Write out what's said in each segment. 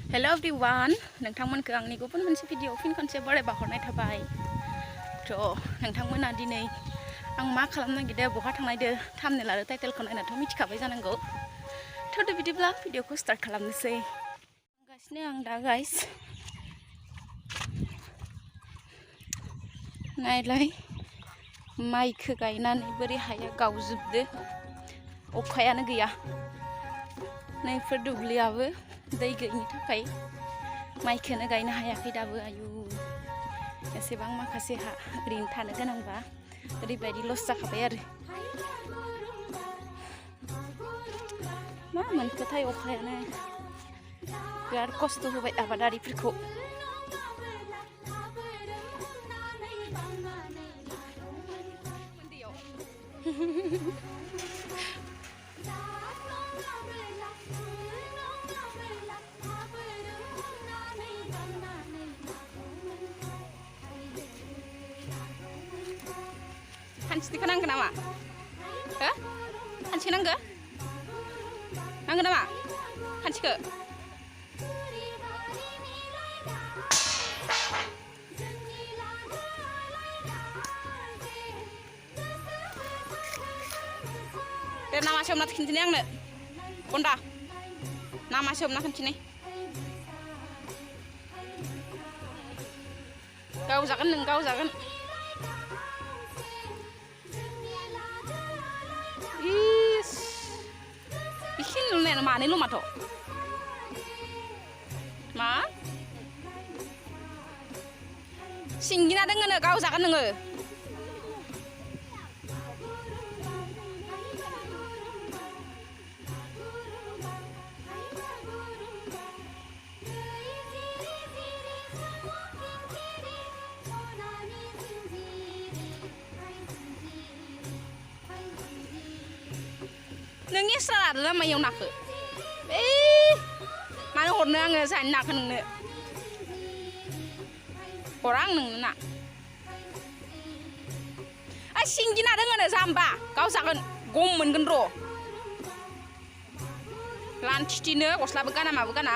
Hello everyone, नोंथांमोनखौ आंनि गुबुन मोनसे भिडिअ फिन खनसे बरायबा हरनाय थाबाय। नोंथांमोना दिनै आं मा खालामनो नागिरदों बहा थांनायदो थाम्बनेल आरो टाइटेलखौ नायनाथ' मिथिखाबाय जानांगौ। बिदिब्ला भिडिअखौ स्टार्ट खालामनोसै। थांगासिनो आं दा गाइस। नायलाय माइखौ गायनानै बोरै हाया गावजोबदो, अखायानो गैया। नैफोर दुब्लियाबो दै गैयिनि थाखाय माइखौनो गायनो हायाखै दाबो। आयु एसेबां माखासे हा ओरैनो थानो गोनांबा ओरैबायदि लस जाखाबाय आरो। मा मोनखोथाय अखायानो बिराद खस्थ' होबाय आबादारिफोरखौ। खानस्रिखौ नांगौ नामा? हो? खानस्रि नांगौ? नांगौ नामा? खानस्रिखौ? दे नामा सोमना खिन्थिनाय आंनो बन्दा नामा सोमना खिन्थिनाय। गावजागोन नों गावजागोन। इस बेखिनिल' नायानो मानैल' माथ' मा सिंगिना दोङोनो गावजागोन नोङो। नों एक्सट्रा लादो नामा इयाव नाखो? मानो हरनो आङो जानि नाखौ नोंनो हरा आं नोंनो ना। सिंगि ना दोङोनो जाम्बा गावजागोन, गम मोनगोन र'। लान्थिथिनो गस्लाबो गाना माबो गाना।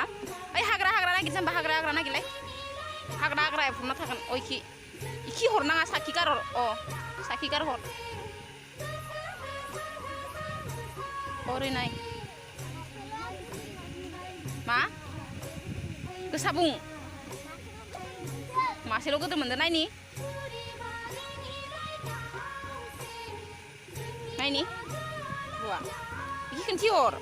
हाग्रा नागिर जाम्बा, हाग्रा नागिरलाय। हाग्रा एफबना थागोन। इखि हरनाङा, साखि गारहर। साखि गारहर। ओरै नाय मा गोसा बुं। मासेल' गोदोर मोनदो नायनि रुवा इखि खिन्थिहर।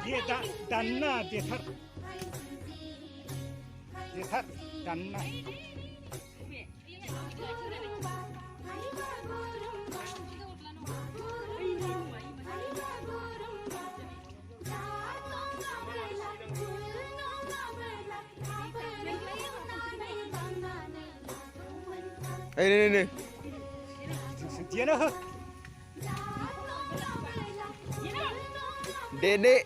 Dia danna detar danna. Ini. Dia noh. Dedek.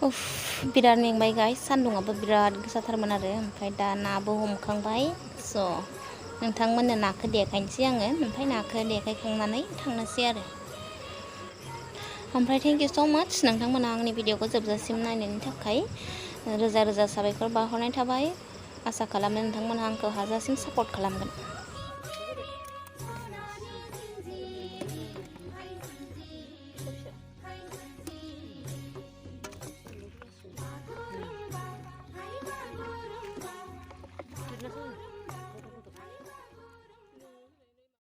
उफ बिराद मेंबाय गाइस सान्दुंआबो बिराद गोसाथारमोन आरो ओमफ्राय दा नाबो हमखांबाय स' नोंथांमोननो नाखौ देखायनोसै आङो ओमफ्राय नाखौ देखायखांनानै थांनोसै आरो ओमफ्राय थेंक इउ स' माच नोंथांमोना आंनि भिडिअखौ जोबजासिम नायनायनि थाखाय रोजा रोजा साबायखर बावहरनाय थाबाय आसा खालामो नोंथांमोनहा आंखौ हाजासिम सापर्ट खालामगोन